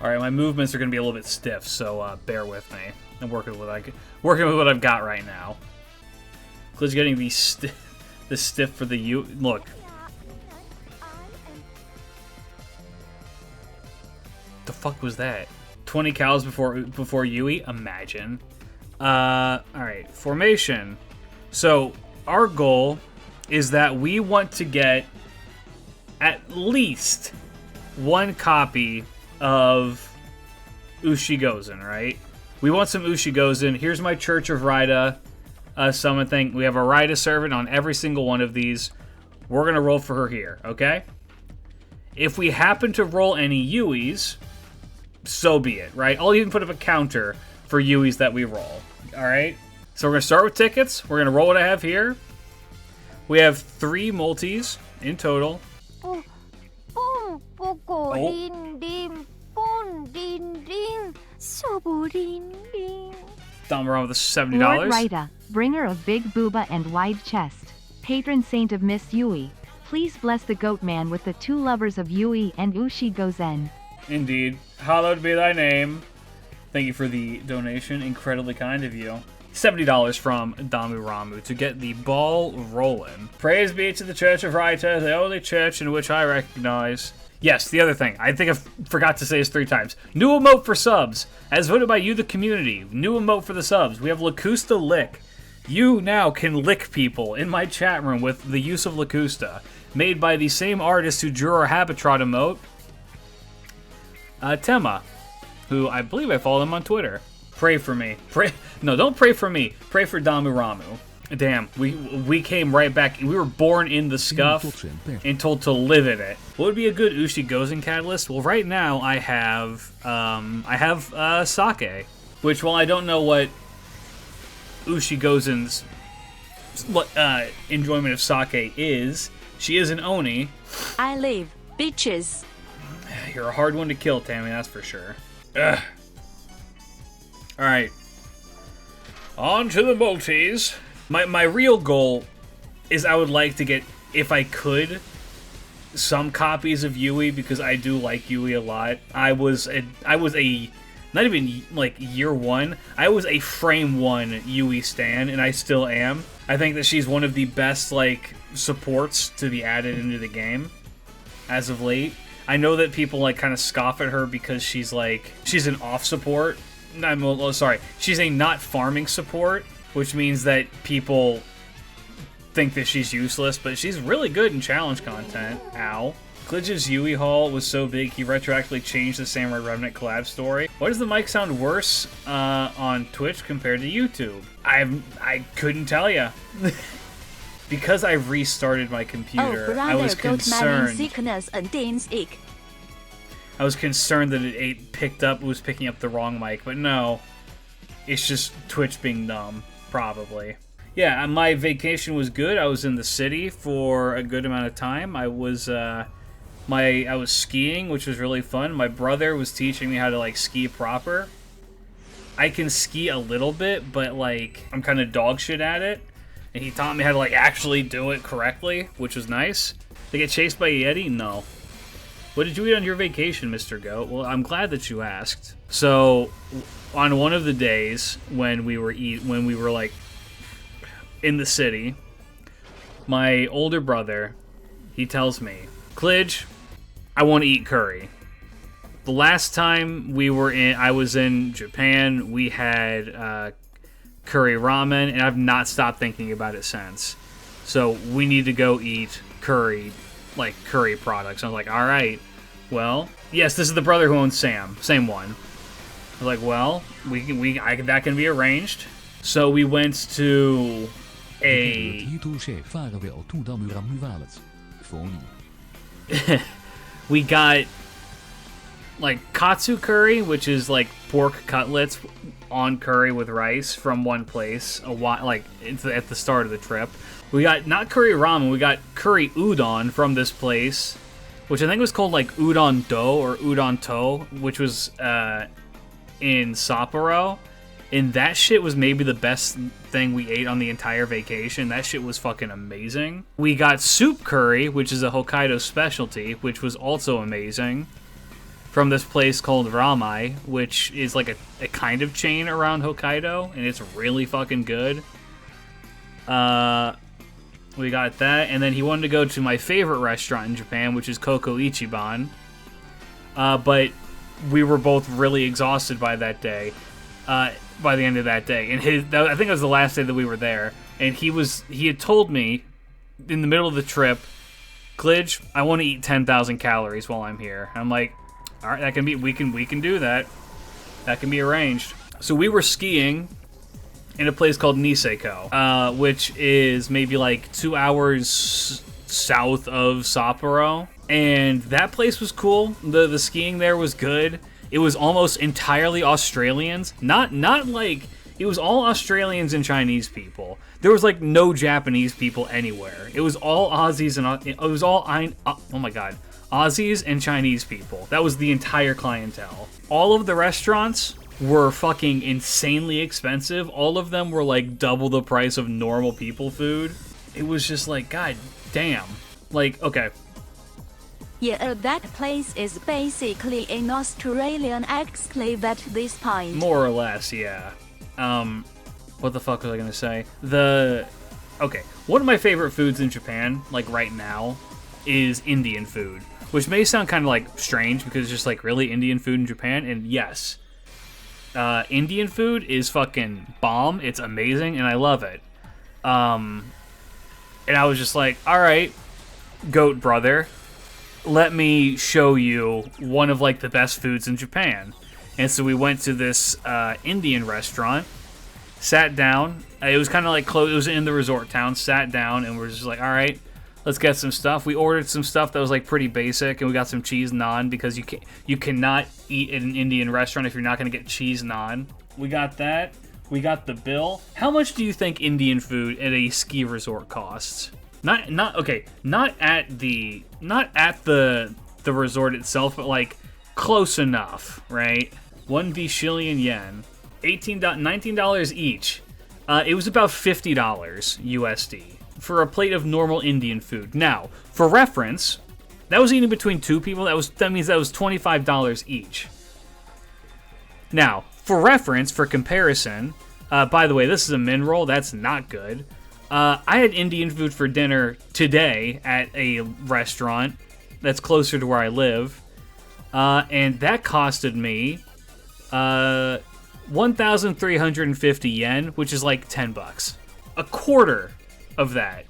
All right, my movements are going to be a little bit stiff, so bear with me. I'm working with what I've got right now. Glitch getting the stiff for the U. Look. The fuck was that? 20 cows before Yui? Imagine. Alright, formation. So, our goal is that we want to get at least one copy of Ushi Gozen, right? We want some Ushi Gozen. Here's my Church of Raida summon thing. We have a Raida servant on every single one of these. We're going to roll for her here, okay? If we happen to roll any Yuis, so be it, right? I'll even put up a counter for Yuis that we roll, alright? So we're going to start with tickets. We're going to roll what I have here. We have 3 multis in total. Oh. Thumb around with $70. Lord Raida, bringer of big booba and wide chest, patron saint of Miss Yui, please bless the goat man with the 2 lovers of Yui and Ushi Gozen. Indeed. Hallowed be thy name. Thank you for the donation. Incredibly kind of you. $70 from Damu Ramu to get the ball rolling. Praise be to the Church of Raita, the only church in which I recognize. Yes, the other thing. I think I forgot to say this 3 times. New emote for subs. As voted by you, the community. New emote for the subs. We have Lacusta Lick. You now can lick people in my chat room with the use of Lacusta. Made by the same artist who drew our Habitrot emote. Tema. Who I believe I follow him on Twitter. Pray for me. No, don't pray for me. Pray for Damu Ramu. Damn, we came right back. We were born in the scuff and told to live in it. What would be a good Ushi Gozen catalyst? Well, right now I have Sake, which while I don't know what Ushi Gozen's enjoyment of sake is, she is an Oni. I live, bitches. You're a hard one to kill, Tammy, that's for sure. Ugh. Alright. On to the multis. My real goal is I would like to get, if I could, some copies of Yui, because I do like Yui a lot. I was a not even like year 1, I was a frame 1 Yui stan, and I still am. I think that she's one of the best like supports to be added into the game as of late. I know that people like kind of scoff at her because she's an off support. She's a not farming support, which means that people think that she's useless, but she's really good in challenge content. Ow. Glitch's Yui haul was so big he retroactively changed the Samurai Revenant collab story. Why does the mic sound worse on Twitch compared to YouTube? I couldn't tell you. Because I restarted my computer, I was concerned. I was concerned that it was picking up the wrong mic, but no. It's just Twitch being dumb, probably. Yeah, my vacation was good. I was in the city for a good amount of time. I was skiing, which was really fun. My brother was teaching me how to like ski proper. I can ski a little bit, but like I'm kind of dog shit at it. And he taught me how to like actually do it correctly, which was nice. They get chased by a Yeti? No. What did you eat on your vacation, Mr. Goat? Well, I'm glad that you asked. So, on one of the days when we were like in the city, my older brother, he tells me, "Klidge, I want to eat curry." The last time I was in Japan, we had curry ramen, and I've not stopped thinking about it since. So we need to go eat curry products. I was like, all right, well, yes, this is the brother who owns Sam, same one. I was like, well, that can be arranged. So we went to we got like katsu curry, which is like pork cutlets on curry with rice from one place at the start of the trip. We got not curry ramen, we got curry udon from this place, which I think was called like udon do or udon to, which was in Sapporo. And that shit was maybe the best thing we ate on the entire vacation. That shit was fucking amazing. We got soup curry, which is a Hokkaido specialty, which was also amazing. from this place called Ramai, which is like a kind of chain around Hokkaido, and it's really fucking good. We got that, and then he wanted to go to my favorite restaurant in Japan, which is Koko Ichiban. But we were both really exhausted by that day, by the end of that day. And I think it was the last day that we were there, and he had told me in the middle of the trip, Glidge, I want to eat 10,000 calories while I'm here. And I'm like, all right, we can do that. That can be arranged. So we were skiing in a place called Niseko, which is maybe like 2 hours south of Sapporo. And that place was cool. The skiing there was good. It was almost entirely Australians. Not like, it was all Australians and Chinese people. There was like no Japanese people anywhere. It was all Aussies and it was all oh my god, Aussies and Chinese people. That was the entire clientele. All of the restaurants were fucking insanely expensive. All of them were like double the price of normal people food. It was just like, god damn. Like, okay. Yeah, that place is basically an Australian exclave at this point. More or less, yeah. What the fuck was I gonna say? Okay, one of my favorite foods in Japan, like right now, is Indian food. Which may sound kind of like strange because it's just like really Indian food in Japan, and yes. Indian food is fucking bomb. It's amazing, and I love it. And I was just like, alright, goat brother, let me show you one of like the best foods in Japan. And so we went to this Indian restaurant, sat down. It was kind of like close. It was in the resort town. Sat down, and we're just like, all right, let's get some stuff. We ordered some stuff that was like pretty basic, and we got some cheese naan because you cannot eat at an Indian restaurant if you're not going to get cheese naan. We got that. We got the bill. How much do you think Indian food at a ski resort costs? Not at the resort itself, but like close enough, right? 1 bajillion yen, $19 each. It was about $50 USD for a plate of normal Indian food. Now, for reference, that was eating between two people. That means that was $25 each. Now, for reference, for comparison, by the way, this is a min roll. That's not good. I had Indian food for dinner today at a restaurant that's closer to where I live, and that costed me 1,350 yen, which is like $10. A quarter of that.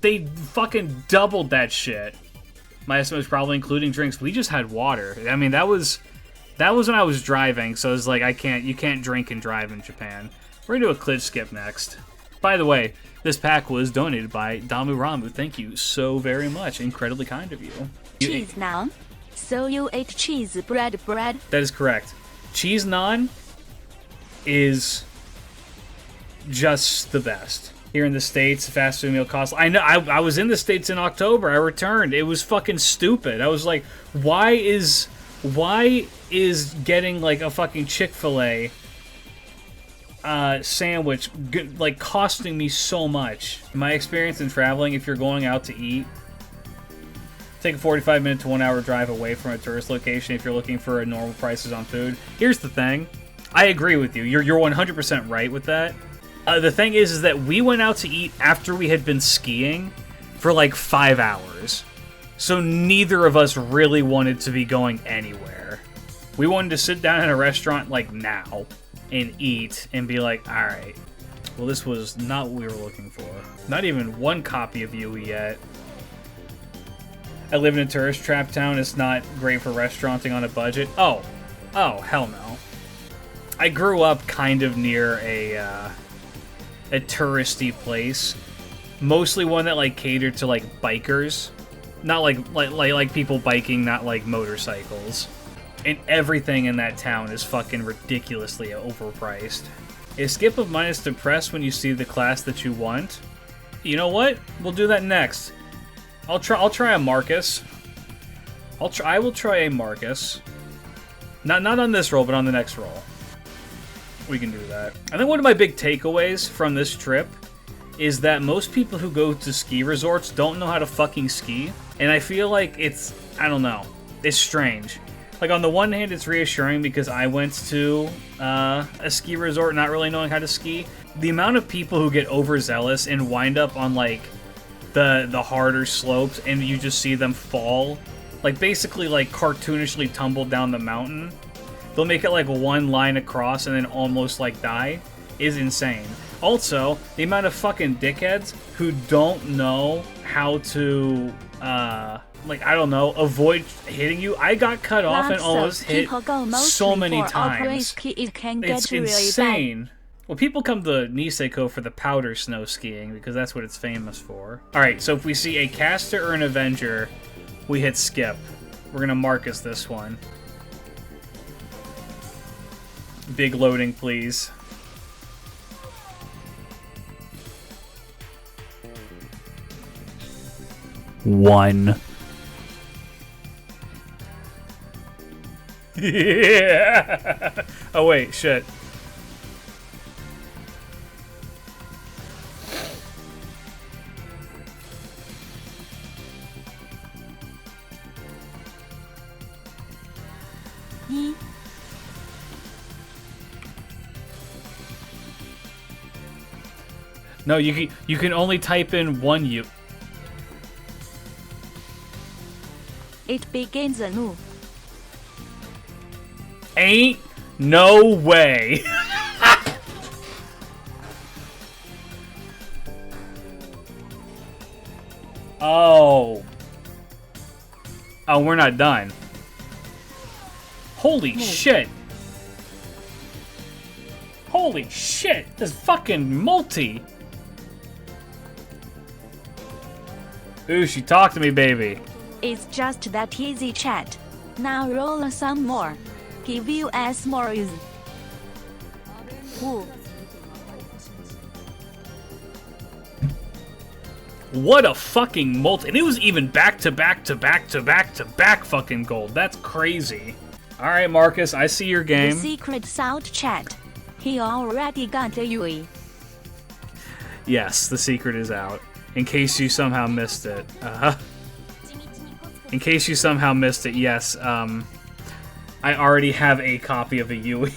They fucking doubled that shit. My estimate was probably including drinks. We just had water. I mean, that was when I was driving, so it's like you can't drink and drive in Japan. We're gonna do a glitch skip next. By the way, this pack was donated by Damu Ramu. Thank you so very much. Incredibly kind of you. Cheese naan? So you ate cheese bread? That is correct. Cheese naan is just the best. Here in the States, fast food meal costs... I know, I was in the States in October. I returned. It was fucking stupid. I was like, why is getting like a fucking Chick-fil-A sandwich like costing me so much? My experience in traveling, if you're going out to eat, take a 45-minute to 1 hour drive away from a tourist location if you're looking for normal prices on food. Here's the thing. I agree with you. You're 100% right with that. The thing is that we went out to eat after we had been skiing for like 5 hours. So neither of us really wanted to be going anywhere. We wanted to sit down in a restaurant like now and eat and be like, alright, well, this was not what we were looking for. Not even one copy of Yui yet. I live in a tourist trap town. It's not great for restauranting on a budget. Oh, hell no. I grew up kind of near a touristy place, mostly one that like catered to like bikers, not like people biking, not like motorcycles. And everything in that town is fucking ridiculously overpriced. Is skip of mine is depressed when you see the class that you want? You know what? We'll do that next. I'll try a Marcus. I will try a Marcus. Not on this roll, but on the next roll. We can do that. I think one of my big takeaways from this trip is that most people who go to ski resorts don't know how to fucking ski. And I feel like I don't know, it's strange. Like, on the one hand, it's reassuring because I went to a ski resort not really knowing how to ski. The amount of people who get overzealous and wind up on, like, the harder slopes, and you just see them fall, like, basically, like, cartoonishly tumble down the mountain. They'll make it, like, one line across and then almost, like, die, is insane. Also, the amount of fucking dickheads who don't know how to, like, I don't know, avoid hitting you. I got cut off and almost hit so many times. It's insane. Well, people come to Niseko for the powder snow skiing, because that's what it's famous for. Alright, so if we see a caster or an avenger, we hit skip. We're gonna Marcus this one. Big loading, please. One. Yeah. Oh wait, shit. No, you can only type in one U. It begins anew. Ain't no way. Oh. Oh, we're not done. Holy shit. Holy shit. This fucking multi. Ushi, talk to me, baby. It's just that easy, chat. Now roll some more. Give you as more is. Ooh. What a fucking multi. And it was even back to back to back to back to back fucking gold. That's crazy. Alright, Marcus, I see your game. The secret's out, chat. He already got a Yui. Yes, the secret is out. In case you somehow missed it. In case you somehow missed it, yes, I already have a copy of a Yui.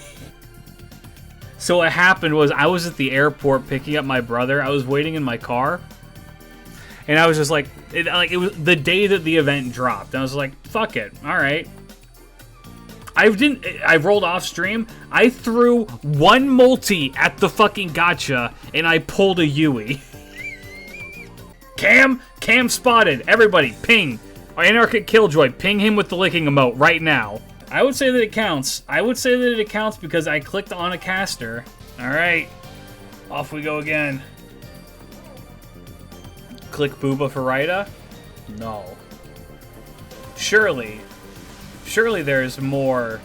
So what happened was I was at the airport picking up my brother. I was waiting in my car. And I was just like, it was the day that the event dropped. And I was like, fuck it. All right. I rolled off stream. I threw one multi at the fucking gacha and I pulled a Yui. Cam spotted. Everybody, ping. Anarchic Killjoy, ping him with the licking emote right now. I would say that it counts. I would say that it counts because I clicked on a caster. Alright. Off we go again. Click Booba for Raida? No. Surely there's more.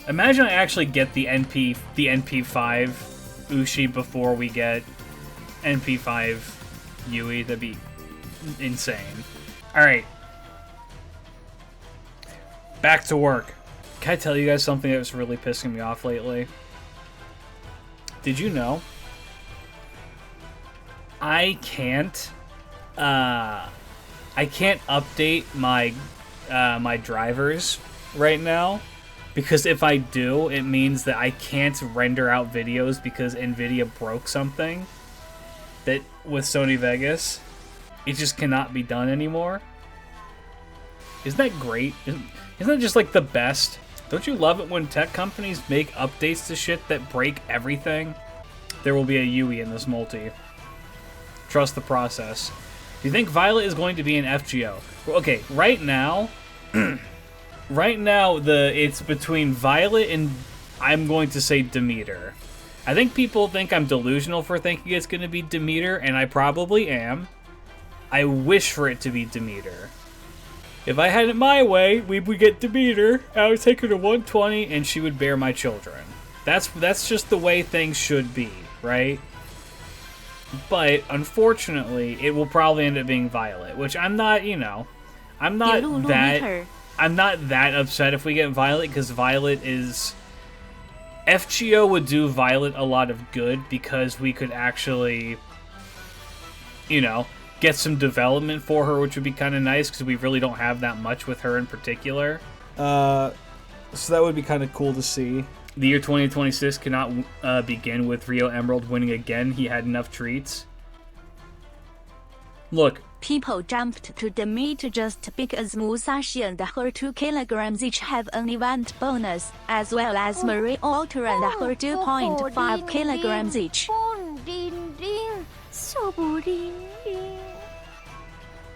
Imagine I actually get the NP5 Ushi before we get NP5 Yui. That'd be insane. Alright. Back to work. Can I tell you guys something that was really pissing me off lately? Did you know I can't update my my drivers right now, because if I do, it means that I can't render out videos because Nvidia broke something that with Sony Vegas. It just cannot be done anymore. Isn't that great? Isn't that just like the best? Don't you love it when tech companies make updates to shit that break everything? There will be a Yui in this multi. Trust the process. Do you think Violet is going to be an FGO? Okay, right now, it's between Violet and I'm going to say Demeter. I think people think I'm delusional for thinking it's going to be Demeter, and I probably am. I wish for it to be Demeter. If I had it my way, we would get Demeter. I would take her to 120, and she would bear my children. That's just the way things should be, right? But unfortunately, it will probably end up being Violet, which I'm not, I'm not that upset if we get Violet, because Violet is... FGO would do Violet a lot of good, because we could actually, get some development for her, which would be kind of nice because we really don't have that much with her in particular. So that would be kind of cool to see. The year 2026 cannot begin with Rio Emerald winning again. He had enough treats. Look. People jumped to the meet just because Musashi and her 2 kilograms each have an event bonus, as well as Marie Alter and her 2.5 kilograms each.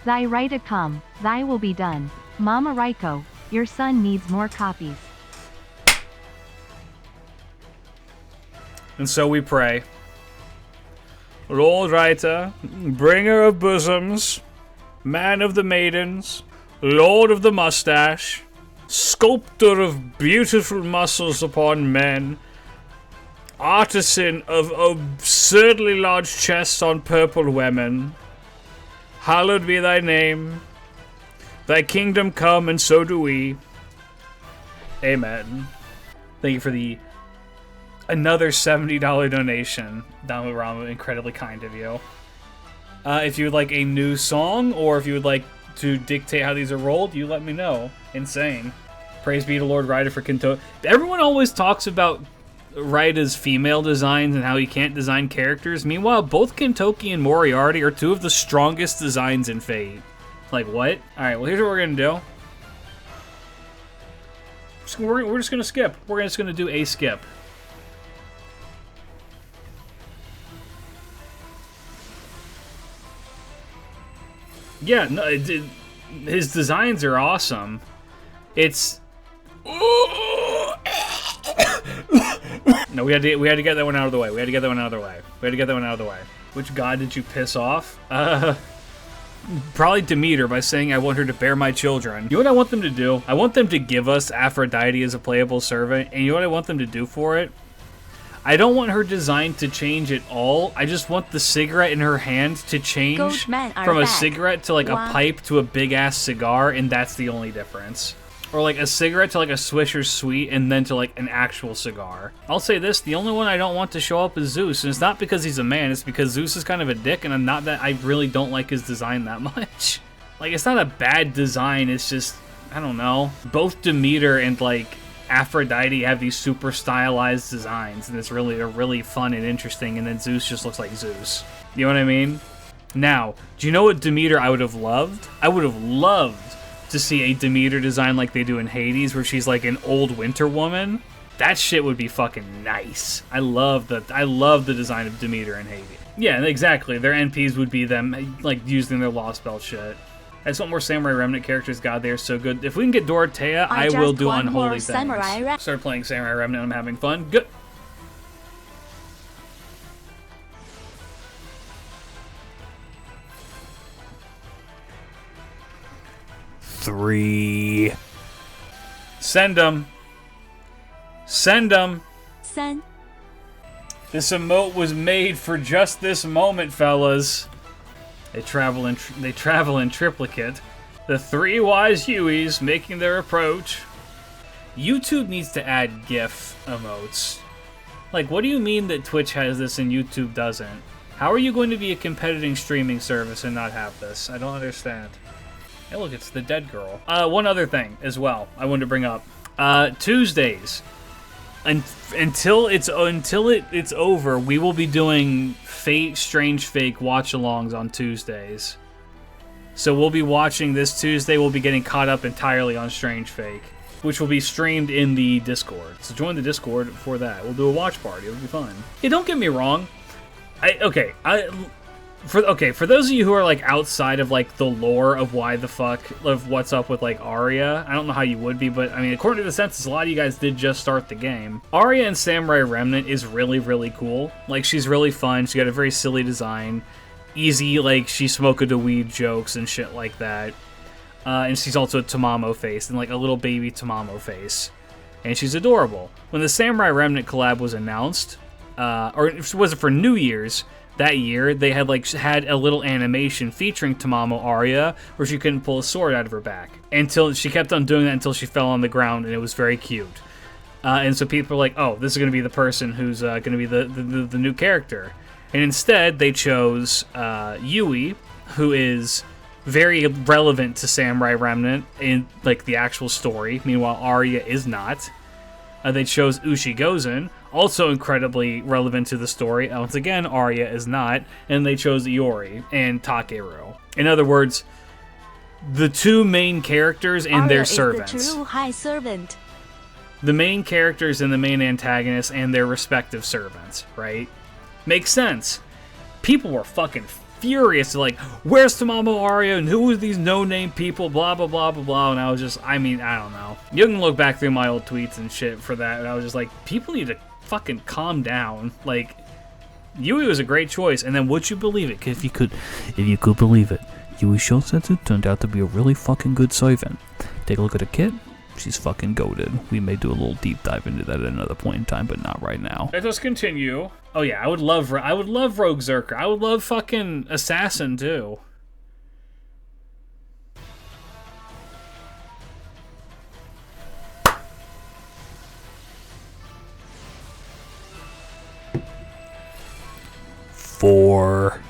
Thy right to come, thy will be done. Mama Raiko, your son needs more copies. And so we pray. Lord Raita, bringer of bosoms, man of the maidens, lord of the mustache, sculptor of beautiful muscles upon men, artisan of absurdly large chests on purple women, hallowed be thy name, thy kingdom come and so do we. Amen. Thank you for the another $70 donation. Damu Ramu, incredibly kind of you. If you would like a new song, or if you would like to dictate how these are rolled, you let me know. Insane. Praise be to Lord Raida for Kinto. Everyone always talks about Raida's female designs and how he can't design characters. Meanwhile, both Kintoki and Moriarty are 2 of the strongest designs in Fate. Like, what? Alright, well, here's what we're gonna do. We're just gonna skip. We're just gonna do a skip. Yeah, no, his designs are awesome. It's no, we had to get that one out of the way. We had to get that one out of the way. Which god did you piss off? Probably Demeter by saying I want her to bear my children. You know what I want them to do? I want them to give us Aphrodite as a playable servant, and you know what I want them to do for it? I don't want her design to change at all. I just want the cigarette in her hand to change from a cigarette to like a pipe to a big-ass cigar, and that's the only difference. Or like a cigarette to like a Swisher Sweet, and then to like an actual cigar. I'll say this, the only one I don't want to show up is Zeus, and it's not because he's a man, it's because Zeus is kind of a dick, and I really don't like his design that much. Like, it's not a bad design, it's just, I don't know. Both Demeter and like Aphrodite have these super stylized designs, and they're really fun and interesting, and then Zeus just looks like Zeus. You know what I mean? Now, do you know what Demeter I would have loved? I would have loved to see a Demeter design like they do in Hades, where she's like an old winter woman. That shit would be fucking nice. I love the design of Demeter in Hades. Yeah, exactly. Their NPs would be them like using their Lost Belt shit. I just want more Samurai Remnant characters. God, they are so good. If we can get Dorothea, I will do unholy things. Start playing Samurai Remnant. I'm having fun. Good. Three. Send them. Send them. Send. This emote was made for just this moment, fellas. They travel in triplicate. The 3 wise Yuis making their approach. YouTube needs to add GIF emotes. Like, what do you mean that Twitch has this and YouTube doesn't? How are you going to be a competing streaming service and not have this? I don't understand. Hey, look, it's the dead girl. One other thing as well I wanted to bring up. Tuesdays. Until it's over, we will be doing Fate Strange Fake watch-alongs on Tuesdays. So we'll be watching this Tuesday. We'll be getting caught up entirely on Strange Fake, which will be streamed in the Discord. So join the Discord for that. We'll do a watch party. It'll be fun. Hey, don't get me wrong. For those of you who are like outside of like the lore of what's up with like Arya, I don't know how you would be, but I mean, according to the census, a lot of you guys did just start the game. Arya and Samurai Remnant is really cool. Like, she's really fun. She got a very silly design, easy, like she smoked a weed jokes and shit like that. And she's also a Tamamo face and like a little baby Tamamo face, and she's adorable. When the Samurai Remnant collab was announced, or was it for New Year's? That year, they had had a little animation featuring Tamamo Arya, where she couldn't pull a sword out of her back. Until she kept on doing that until she fell on the ground, and it was very cute. And so people were like, oh, this is going to be the person who's going to be the new character. And instead, they chose Yui, who is very relevant to Samurai Remnant in like the actual story. Meanwhile, Arya is not. They chose Ushi Gozen, also incredibly relevant to the story. Once again, Arya is not. And they chose Iori and Takeru. In other words, the two main characters and their servants. Is the true high servant. The main characters and the main antagonists and their respective servants, right? Makes sense. People were fucking furious, like, where's Tamamo Arya and who are these no-name people, blah, blah, blah, blah, blah. And I was just, I mean, I don't know. You can look back through my old tweets and shit for that, and I was just like, people need to fucking calm down. Like, Yui was a great choice, and then would you believe it? If you could believe it, Yui Shosetsu turned out to be a really fucking good servant. Take a look at a kid. She's fucking goated. We may do a little deep dive into that at another point in time, but not right now. Let us continue. Oh yeah, I would love Rogue Zerker. I would love fucking Assassin too. Four.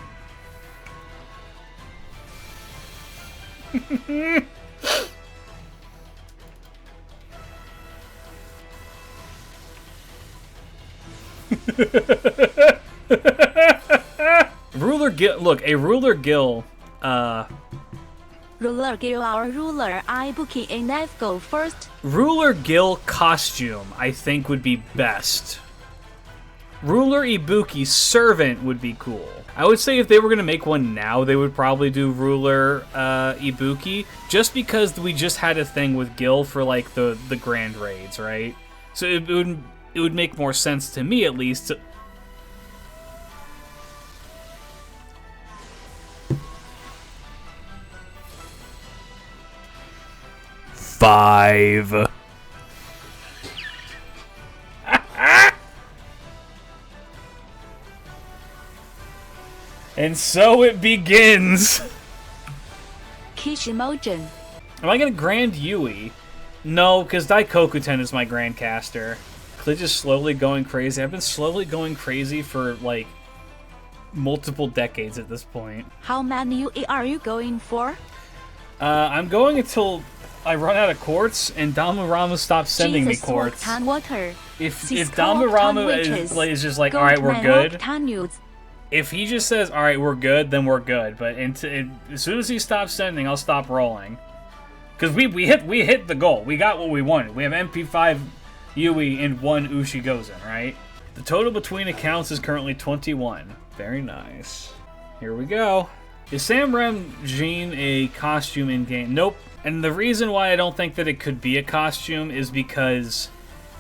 Ruler Gil. Look, a Ruler Gil. Ruler Gil or Ruler Ibuki enough go first. Ruler Gil costume, I think, would be best. Ruler Ibuki servant would be cool. I would say if they were going to make one now, they would probably do Ruler Ibuki, just because we just had a thing with Gil for like the Grand Raids, right? So it would make more sense to me, at least. Five. And so it begins. Kishimogen. Am I gonna grand Yui? No, because Daikokuten is my grandcaster. They're just slowly going crazy. I've been slowly going crazy for like multiple decades at this point. How many UE are you going for? I'm going until I run out of quartz and Damaramu stops sending me quartz. Water. If Damaramu is just like, alright, we're good. If he just says, alright, we're good, then we're good. But as soon as he stops sending, I'll stop rolling. Because we hit the goal. We got what we wanted. We have MP5 Yui and 1 Ushi Gozen, right? The total between accounts is currently 21. Very nice. Here we go. Is Sam Rem Jean a costume in-game? Nope. And the reason why I don't think that it could be a costume is because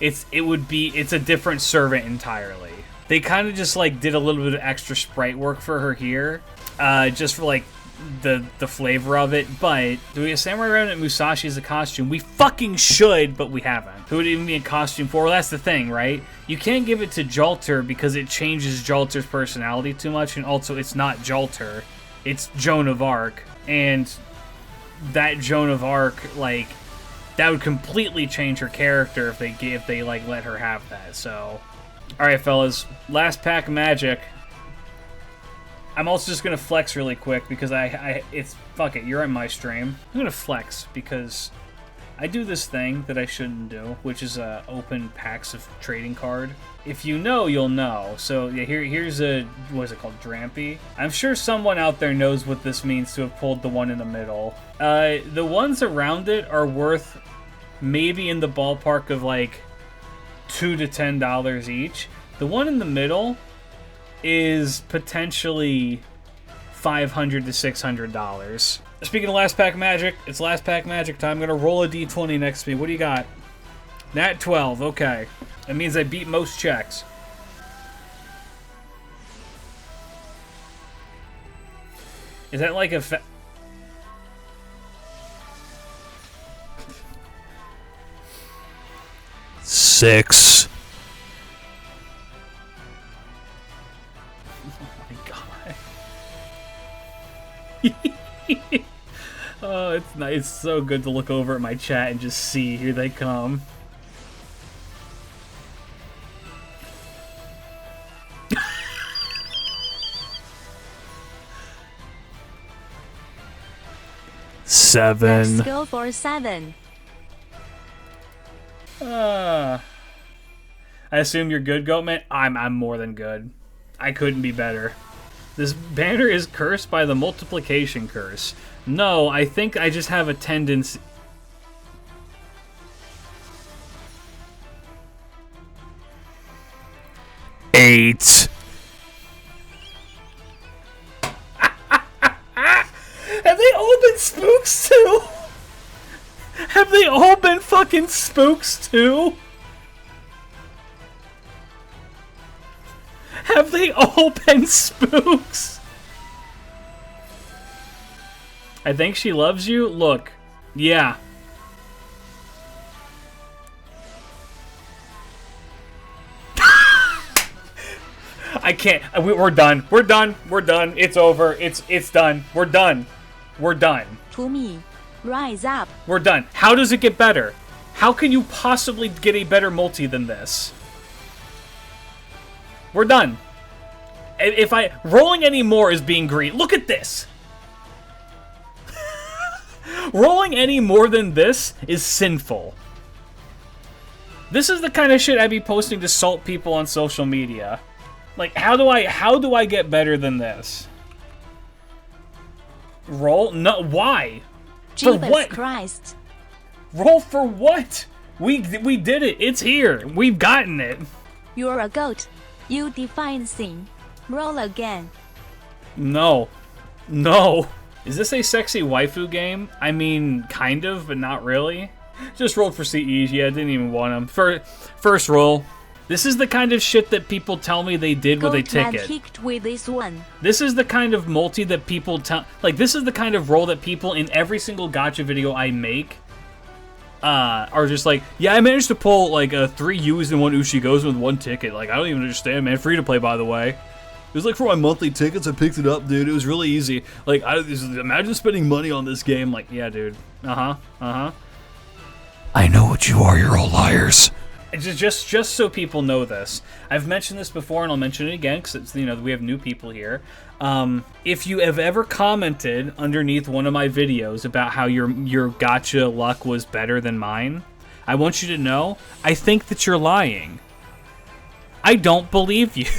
it's a different servant entirely. They kind of just like did a little bit of extra sprite work for her here, just for like the flavor of it. But do we have Samurai Remnant Musashi as a costume? We fucking should, but we haven't. Who would it even be a costume for? Well, that's the thing, right? You can't give it to Jalter because it changes Jalter's personality too much, and also it's not Jalter, it's Joan of Arc, and that Joan of Arc, like, that would completely change her character if they like let her have that. So, all right, fellas, last pack of magic. I'm also just gonna flex really quick because it's fuck it. You're on my stream. I'm gonna flex because I do this thing that I shouldn't do, which is open packs of trading card. If you know, you'll know. So yeah, here's a, what is it called, Drampy? I'm sure someone out there knows what this means to have pulled the one in the middle. The ones around it are worth maybe in the ballpark of like $2 to $10 each. The one in the middle is potentially $500 to $600. Speaking of last pack magic, it's last pack magic time. I'm gonna roll a d20 next to me. What do you got? Nat 12. Okay, that means I beat most checks. Is that like a six? Oh, it's nice. It's so good to look over at my chat and just see, here they come. 7. Let's go for 7. I assume you're good, Goatman? I'm more than good. I couldn't be better. This banner is cursed by the multiplication curse. No, I think I just have a tendency... Eight. Have they all been spooks too? Have they all been fucking spooks too? Have they all been spooks? I think she loves you? Look. Yeah. I can't. We're done. We're done. We're done. It's over. It's done. We're done. We're done. To me, rise up. We're done. How does it get better? How can you possibly get a better multi than this? We're done. If rolling any more is being greedy. Look at this. Rolling any more than this is sinful. This is the kind of shit I'd be posting to salt people on social media. Like, how do I get better than this? Roll? No, why? Jesus For what? Christ. Roll for what? We did it. It's here. We've gotten it. You're a goat. You define sin. Roll again. No. No. Is this a sexy waifu game? I mean, kind of, but not really. Just rolled for CEs. Yeah, didn't even want them. First roll. This is the kind of shit that people tell me they did with a ticket. Picked with this one. This is the kind of multi that people tell... Like, this is the kind of roll that people in every single gacha video I make are just like, yeah, I managed to pull, like, 3 Yuis and 1 Ushi Gozen with 1 ticket. Like, I don't even understand, man. Free to play, by the way. It was like for my monthly tickets, I picked it up, dude. It was really easy. Like, imagine spending money on this game. Like, yeah, dude. I know what you are. You're all liars. Just so people know this, I've mentioned this before, and I'll mention it again because it's, you know, we have new people here. If you have ever commented underneath one of my videos about how your gacha luck was better than mine, I want you to know I think that you're lying. I don't believe you.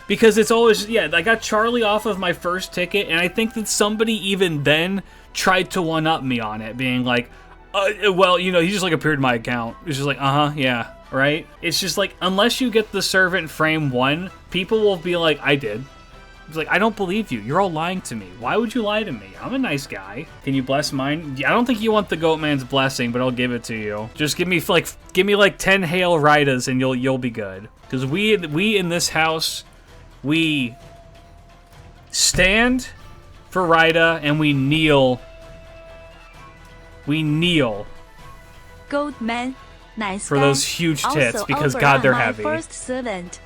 Because it's always, yeah, I got Charlie off of my first ticket, and I think that somebody even then tried to one-up me on it, being like, well, you know, he just, like, appeared in my account. It's just like, yeah, right? It's just like, unless you get the servant frame 1, people will be like, I did. It's like, I don't believe you. You're all lying to me. Why would you lie to me? I'm a nice guy. Can you bless mine? I don't think you want the Goatman's blessing, but I'll give it to you. Just give me like 10 Hail Raidas, and you'll be good. Because we in this house... We stand for Raida and we kneel. We kneel. Goat man, nice for guy. those huge tits Also because over God, they're my heavy. First servant.